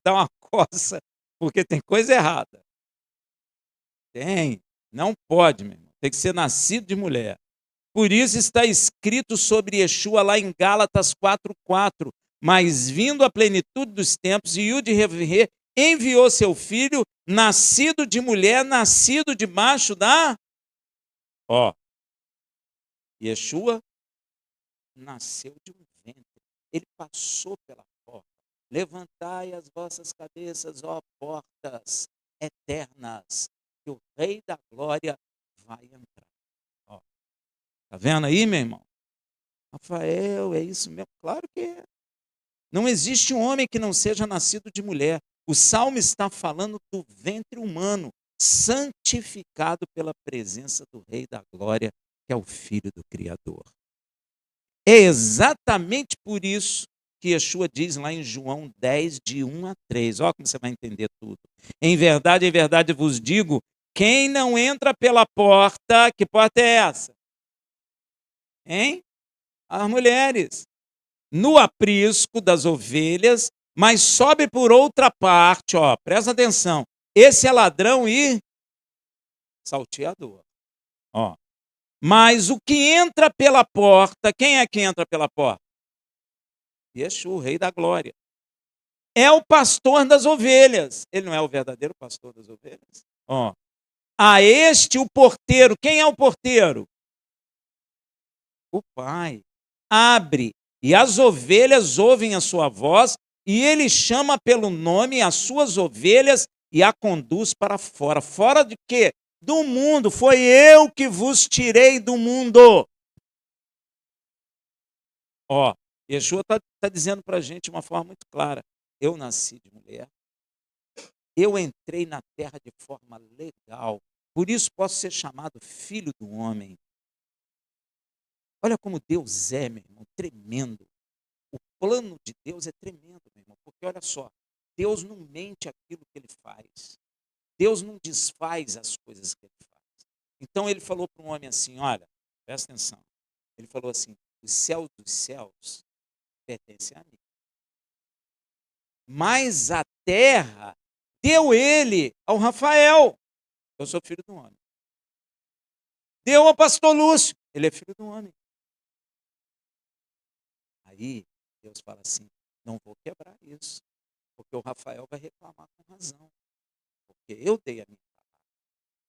dar uma coça, porque tem coisa errada. Tem. Não pode, meu irmão. Tem que ser nascido de mulher. Por isso está escrito sobre Yeshua lá em Gálatas 4:4. Mas vindo a plenitude dos tempos, Yud Rever enviou seu filho, nascido de mulher, nascido de macho da... Ó, Yeshua nasceu de um ventre. Ele passou pela porta. Levantai as vossas cabeças, ó portas eternas, que o Rei da Glória vai entrar. Ó, tá vendo aí, meu irmão? Rafael, é isso mesmo? Claro que é. Não existe um homem que não seja nascido de mulher. O salmo está falando do ventre humano, santificado pela presença do Rei da Glória, que é o Filho do Criador. É exatamente por isso que Yeshua diz lá em João 10, de 1 a 3. Olha como você vai entender tudo. Em verdade vos digo, quem não entra pela porta, que porta é essa? Hein? As mulheres. No aprisco das ovelhas, mas sobe por outra parte, ó, presta atenção. Esse é ladrão e salteador. Ó. Mas o que entra pela porta, quem é que entra pela porta? Yeshua, o Rei da Glória. É o pastor das ovelhas. Ele não é o verdadeiro pastor das ovelhas? Ó. A este o porteiro. Quem é o porteiro? O Pai. Abre, e as ovelhas ouvem a sua voz, e ele chama pelo nome as suas ovelhas e a conduz para fora. Fora de quê? Do mundo. Foi eu que vos tirei do mundo. Ó, Yeshua está dizendo para a gente de uma forma muito clara: eu nasci de mulher, eu entrei na terra de forma legal, por isso posso ser chamado filho do homem. Olha como Deus é, meu irmão, tremendo. O plano de Deus é tremendo, meu irmão, porque olha só, Deus não mente aquilo que ele faz. Deus não desfaz as coisas que ele faz. Então ele falou para um homem assim: olha, presta atenção. Ele falou assim: os céus dos céus pertencem a mim. Mas a terra deu ele ao Rafael. Eu sou filho do homem. Deu ao pastor Lúcio. Ele é filho do homem. Aí Deus fala assim: não vou quebrar isso, porque o Rafael vai reclamar com razão, porque eu dei a minha palavra.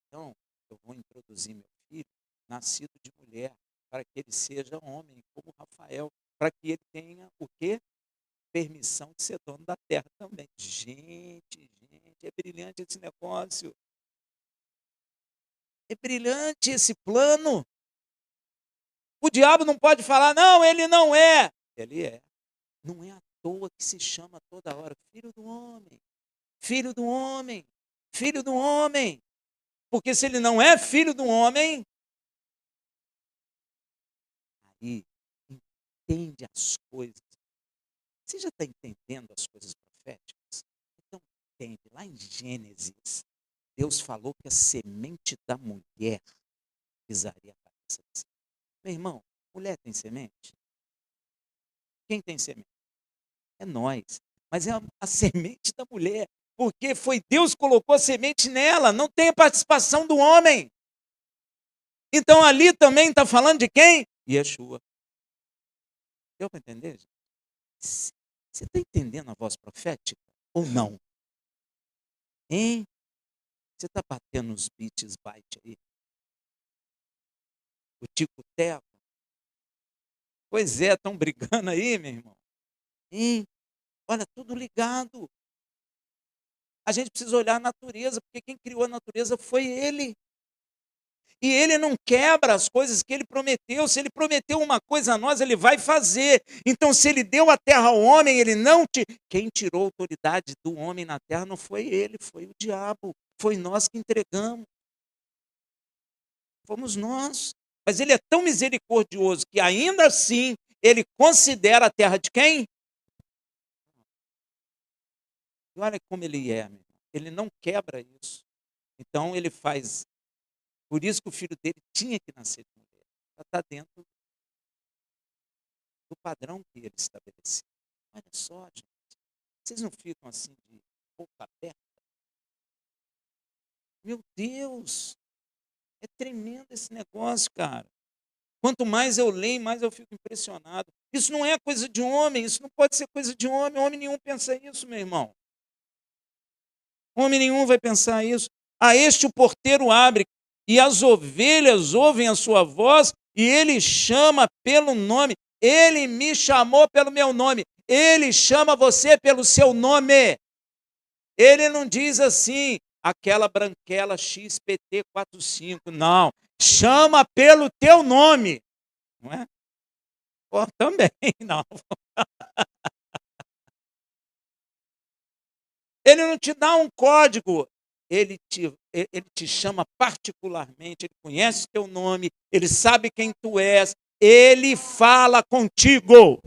Então, eu vou introduzir meu filho, nascido de mulher, para que ele seja homem, como Rafael, para que ele tenha o quê? Permissão de ser dono da terra também. Gente, é brilhante esse negócio. É brilhante esse plano. O diabo não pode falar, não, ele não é. Ele é. Não é à toa que se chama toda hora filho do homem, filho do homem, filho do homem. Porque se ele não é filho do homem, aí entende as coisas. Você já está entendendo as coisas proféticas? Então entende, lá em Gênesis, Deus falou que a semente da mulher pisaria a cabeça desse. Meu irmão, mulher tem semente? Quem tem semente? É nós. Mas é a semente da mulher. Porque foi Deus que colocou a semente nela. Não tem a participação do homem. Então ali também está falando de quem? Yeshua. Deu para entender, gente? Você está entendendo a voz profética? Ou não? Hein? Você está batendo os beats byte aí? O tico-teco? Pois é, estão brigando aí, meu irmão. Hein? Olha, tudo ligado. A gente precisa olhar a natureza, porque quem criou a natureza foi Ele. E Ele não quebra as coisas que Ele prometeu. Se Ele prometeu uma coisa a nós, Ele vai fazer. Então, se Ele deu a terra ao homem, Ele não te... Quem tirou a autoridade do homem na terra não foi Ele, foi o diabo. Foi nós que entregamos. Fomos nós. Mas Ele é tão misericordioso que ainda assim, Ele considera a terra de quem? E olha como Ele é, meu irmão. Ele não quebra isso. Então, Ele faz... Por isso que o filho dele tinha que nascer de mulher. Ela está dentro do padrão que ele estabeleceu. Olha só, gente. Vocês não ficam assim de boca aberta? Meu Deus! É tremendo esse negócio, cara. Quanto mais eu leio, mais eu fico impressionado. Isso não é coisa de homem, isso não pode ser coisa de homem. Homem nenhum pensa isso, meu irmão. Homem nenhum vai pensar isso. A este o porteiro abre, e as ovelhas ouvem a sua voz, e ele chama pelo nome. Ele me chamou pelo meu nome. Ele chama você pelo seu nome. Ele não diz assim, aquela branquela XPT45. Não. Chama pelo teu nome. Não é? Pô, também, não. Ele não te dá um código. Ele te chama particularmente, ele conhece teu nome, ele sabe quem tu és, ele fala contigo.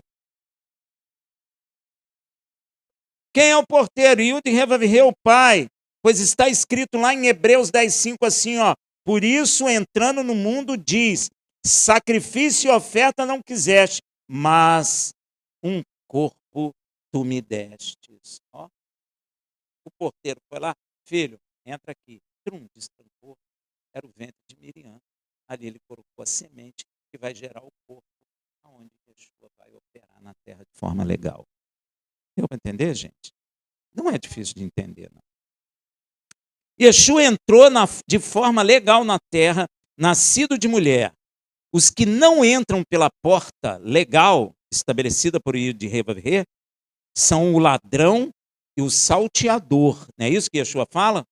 Quem é o porteiro? Yud Revavirê, o pai. Pois está escrito lá em Hebreus 10:5 assim, ó. Por isso, entrando no mundo, diz, sacrifício e oferta não quiseste, mas um corpo tu me destes. Ó. O porteiro foi lá, filho, entra aqui. Trum, destrancou. Era o ventre de Miriam. Ali ele colocou a semente que vai gerar o corpo, aonde Yeshua vai operar na terra de forma legal. Deu para entender, gente? Não é difícil de entender, não. Yeshua entrou de forma legal na terra, nascido de mulher. Os que não entram pela porta legal, estabelecida por Yud Revavirê, são o ladrão e o salteador. Não é isso que Yeshua fala?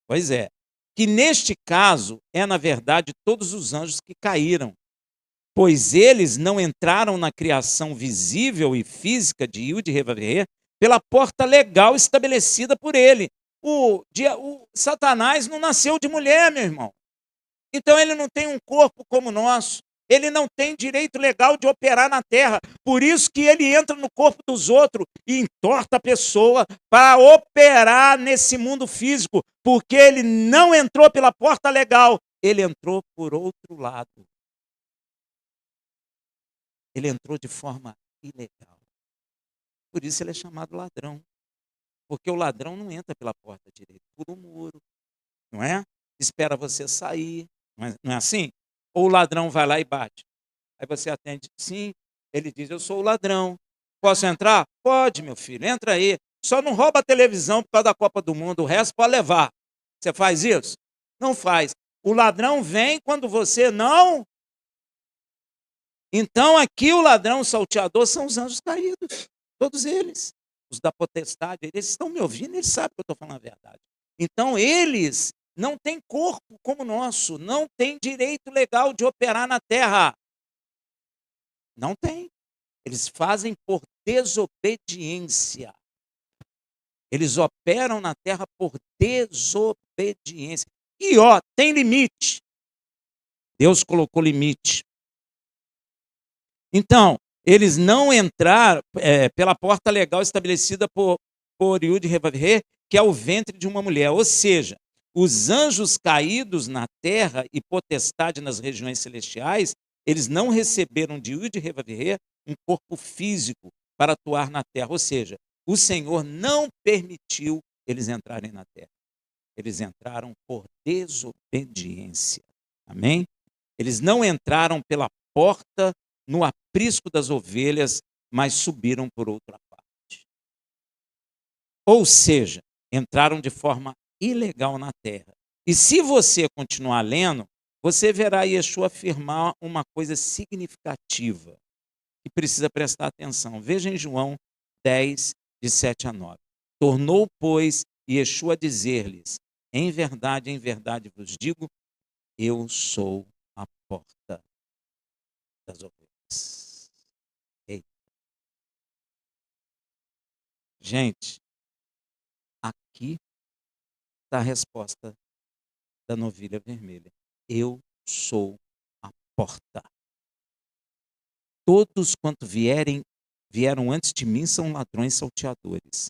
Pois é. Que neste caso é, na verdade, todos os anjos que caíram, pois eles não entraram na criação visível e física de Yud Revavirê pela porta legal estabelecida por ele. O Satanás não nasceu de mulher, meu irmão. Então ele não tem um corpo como o nosso. Ele não tem direito legal de operar na terra. Por isso que ele entra no corpo dos outros e entorta a pessoa para operar nesse mundo físico. Porque ele não entrou pela porta legal. Ele entrou por outro lado. Ele entrou de forma ilegal. Por isso ele é chamado ladrão. Porque o ladrão não entra pela porta direita, pula o muro, não é? Espera você sair, não é assim? Ou o ladrão vai lá e bate. Aí você atende, sim, ele diz, eu sou o ladrão. Posso entrar? Pode, meu filho, entra aí. Só não rouba a televisão por causa da Copa do Mundo, o resto pode levar. Você faz isso? Não faz. O ladrão vem quando você não... Então aqui o ladrão, o salteador, são os anjos caídos, todos eles. Os da potestade, eles estão me ouvindo, eles sabem que eu estou falando a verdade. Então, eles não têm corpo como o nosso, não têm direito legal de operar na terra. Não tem. Eles fazem por desobediência. Eles operam na terra por desobediência. E, ó, tem limite. Deus colocou limite. Então, eles não entraram pela porta legal estabelecida por Yud Revavirê, que é o ventre de uma mulher. Ou seja, Os anjos caídos na terra e potestade nas regiões celestiais, eles não receberam de Yud Revavirê um corpo físico para atuar na terra. Ou seja, o Senhor não permitiu eles entrarem na terra. Eles entraram por desobediência. Amém? Eles não entraram pela porta no aprisco das ovelhas, mas subiram por outra parte. Ou seja, entraram de forma ilegal na terra. E se você continuar lendo, você verá Yeshua afirmar uma coisa significativa que precisa prestar atenção. Veja em João 10, de 7 a 9. Tornou, pois, Yeshua a dizer-lhes: em verdade vos digo, eu sou a porta das ovelhas. Ei. Gente, aqui está a resposta da novilha vermelha. Eu sou a porta. Todos quanto vieram antes de mim são ladrões salteadores,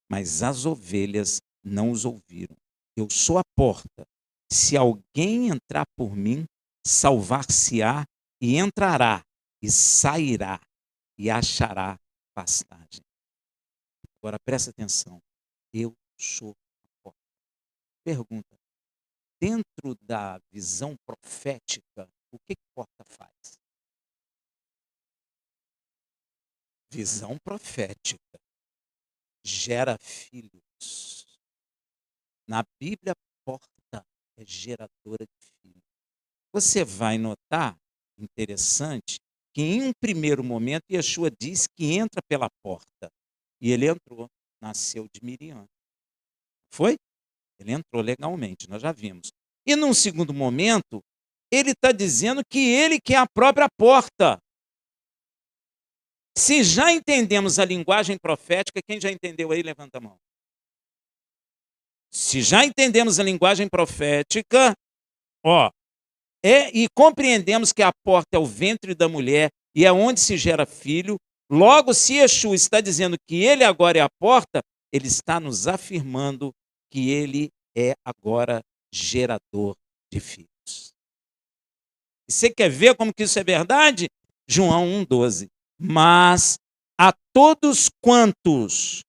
mas as ovelhas não os ouviram. Eu sou a porta. Se alguém entrar por mim, salvar-se-á e entrará e sairá e achará pastagem. Agora presta atenção. Eu sou a porta. Pergunta: dentro da visão profética, o que porta faz? Visão profética gera filhos. Na Bíblia, porta é geradora de filhos. Você vai notar, interessante, que em um primeiro momento Yeshua diz que entra pela porta. E ele entrou, nasceu de Miriam. Foi? Ele entrou legalmente, nós já vimos. E num segundo momento, ele está dizendo que ele que é a própria porta. Se já entendemos a linguagem profética, quem já entendeu aí, levanta a mão. Se já entendemos a linguagem profética, e compreendemos que a porta é o ventre da mulher e é onde se gera filho, logo, se Yeshua está dizendo que ele agora é a porta, ele está nos afirmando que ele é agora gerador de filhos. E você quer ver como que isso é verdade? João 1,12. Mas a todos quantos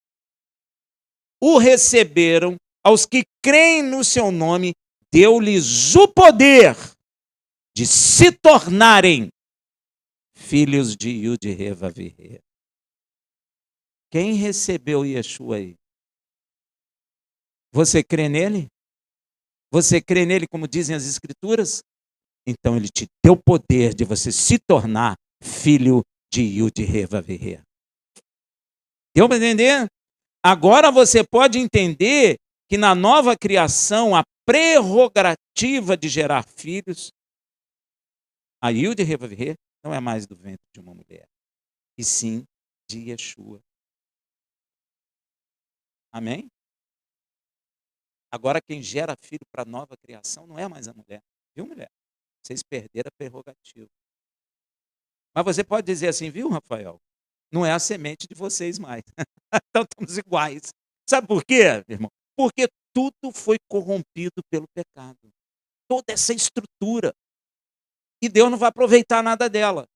o receberam, aos que creem no seu nome, deu-lhes o poder de se tornarem filhos de Yud Revavirê. Quem recebeu Yeshua aí? Você crê nele? Você crê nele como dizem as Escrituras? Então ele te deu o poder de você se tornar filho de Yud Revavirê. Deu para entender? Agora você pode entender que na nova criação a prerrogativa de gerar filhos, a Yud Revavirê, não é mais do ventre de uma mulher, e sim de Yeshua. Amém? Agora quem gera filho para a nova criação não é mais a mulher. Viu, mulher? Vocês perderam a prerrogativa. Mas você pode dizer assim, viu, Rafael? Não é a semente de vocês mais. Então estamos iguais. Sabe por quê, irmão? Porque tudo foi corrompido pelo pecado. Toda essa estrutura. E Deus não vai aproveitar nada dela.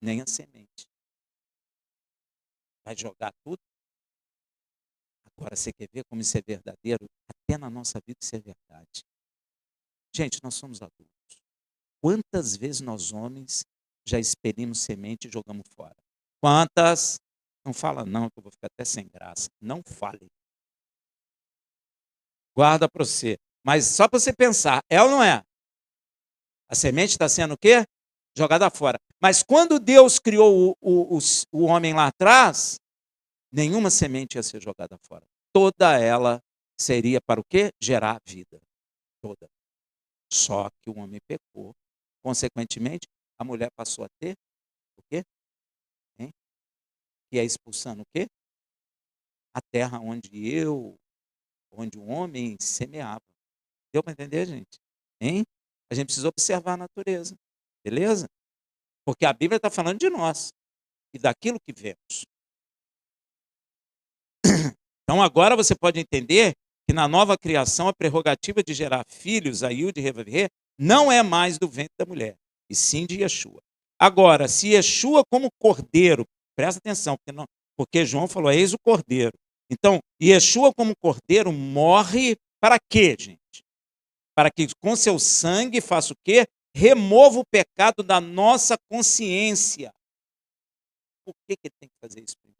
Nem a semente. Vai jogar tudo. Agora você quer ver como isso é verdadeiro? Até na nossa vida isso é verdade. Gente, nós somos adultos. Quantas vezes nós homens já expelimos semente e jogamos fora? Quantas? Não fala não, que eu vou ficar até sem graça. Não fale. Guarda para você. Mas só para você pensar, é ou não é? A semente está sendo o quê? Jogada fora. Mas quando Deus criou o homem lá atrás, nenhuma semente ia ser jogada fora. Toda ela seria para o quê? Gerar vida. Toda. Só que o homem pecou. Consequentemente, a mulher passou a ter o quê? Hein? Que é expulsando o quê? A terra onde o homem semeava. Deu para entender, gente? Hein? A gente precisa observar a natureza. Beleza? Porque a Bíblia está falando de nós e daquilo que vemos. Então agora você pode entender que na nova criação a prerrogativa de gerar filhos, a Yud Revavirê, não é mais do ventre da mulher, e sim de Yeshua. Agora, se Yeshua como cordeiro, presta atenção, porque João falou, eis o cordeiro. Então, Yeshua como cordeiro morre para quê, gente? Para que com seu sangue faça o quê? Remova o pecado da nossa consciência. Por que ele tem que fazer isso primeiro?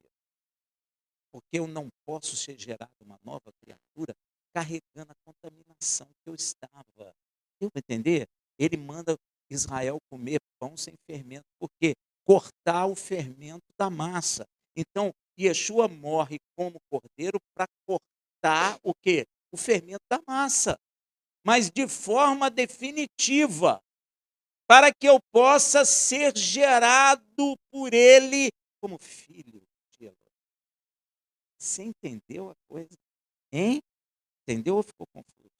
Porque eu não posso ser gerado uma nova criatura carregando a contaminação que eu estava. Deu para entender? Ele manda Israel comer pão sem fermento. Por quê? Cortar o fermento da massa. Então, Yeshua morre como cordeiro para cortar o quê? O fermento da massa. Mas de forma definitiva, para que eu possa ser gerado por ele como filho de Elohim. Você entendeu a coisa? Hein? Entendeu ou ficou confuso?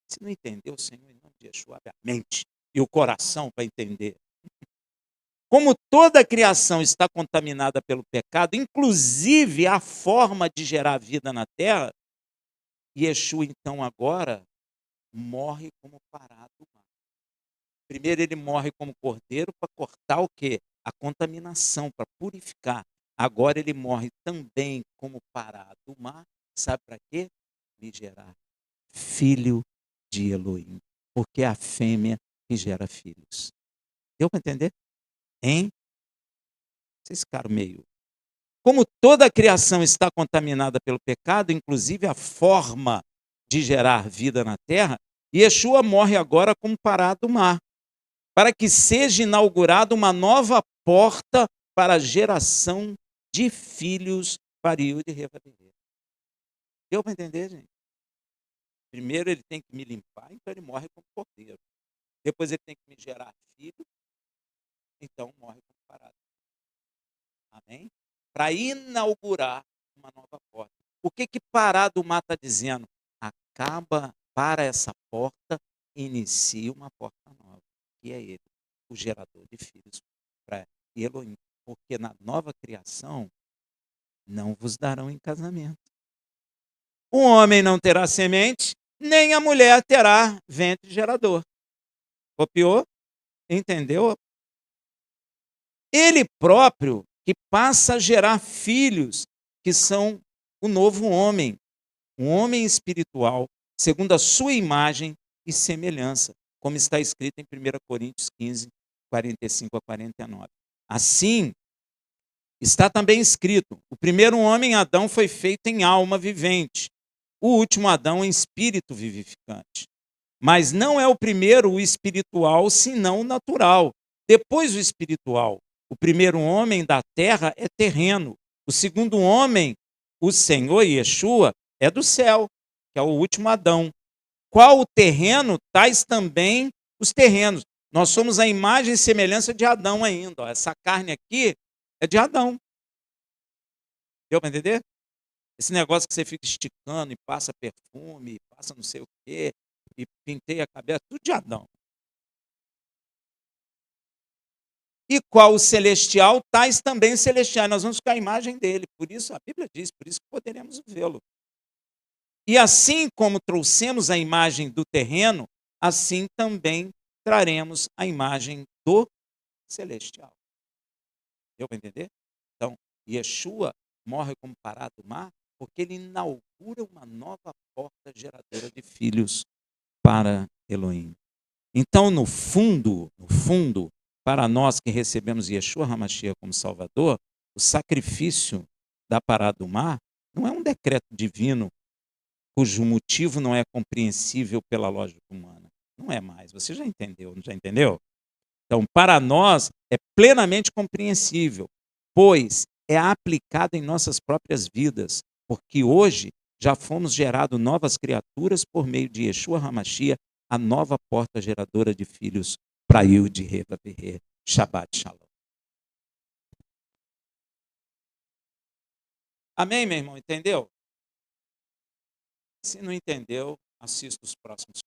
Se não entendeu, Senhor, em nome de Yeshua, abre a mente e o coração para entender. Como toda a criação está contaminada pelo pecado, inclusive a forma de gerar vida na terra, Yeshua, então, agora, morre como parado humano. Primeiro ele morre como cordeiro para cortar o quê? A contaminação, para purificar. Agora ele morre também como parado do mar. Sabe para quê? Me gerar filho de Elohim. Porque é a fêmea que gera filhos. Deu para entender? Hein? Vocês ficaram meio... Como toda a criação está contaminada pelo pecado, inclusive a forma de gerar vida na terra, Yeshua morre agora como parado do mar, para que seja inaugurada uma nova porta para a geração de filhos para Yud e Revavirê. Deu para entender, gente? Primeiro ele tem que me limpar, então ele morre como cordeiro. Depois ele tem que me gerar filho, então morre como parado. Amém? Para inaugurar uma nova porta. O que parado o mar está dizendo? Acaba para essa porta, inicia uma porta nova, que é ele, o gerador de filhos para Elohim. Porque na nova criação não vos darão em casamento. O homem não terá semente, nem a mulher terá ventre gerador. Copiou? Entendeu? Ele próprio que passa a gerar filhos, que são o novo homem, um homem espiritual, segundo a sua imagem e semelhança, como está escrito em 1 Coríntios 15, 45 a 49. Assim, está também escrito, o primeiro homem, Adão, foi feito em alma vivente, o último Adão em espírito vivificante. Mas não é o primeiro o espiritual, senão o natural, depois o espiritual. O primeiro homem da terra é terreno. O segundo homem, o Senhor Yeshua, é do céu, que é o último Adão. Qual o terreno, tais também os terrenos. Nós somos a imagem e semelhança de Adão ainda. Ó. Essa carne aqui é de Adão. Deu para entender? Esse negócio que você fica esticando e passa perfume, passa não sei o quê, e penteia a cabeça, tudo de Adão. E qual o celestial, tais também os celestiais. Nós vamos ficar a imagem dele. Por isso, a Bíblia diz, por isso que poderemos vê-lo. E assim como trouxemos a imagem do terreno, assim também traremos a imagem do celestial. Deu para entender? Então, Yeshua morre como parado do mar, porque ele inaugura uma nova porta geradora de filhos para Elohim. Então, no fundo, para nós que recebemos Yeshua HaMashiach como Salvador, o sacrifício da parada do mar não é um decreto divino cujo motivo não é compreensível pela lógica humana. Não é mais. Você já entendeu, não já entendeu? Então, para nós, é plenamente compreensível, pois é aplicado em nossas próprias vidas, porque hoje já fomos gerados novas criaturas por meio de Yeshua HaMashiach, a nova porta geradora de filhos para Yud Revavirê. Shabbat Shalom. Amém, meu irmão? Entendeu? Se não entendeu, assista os próximos.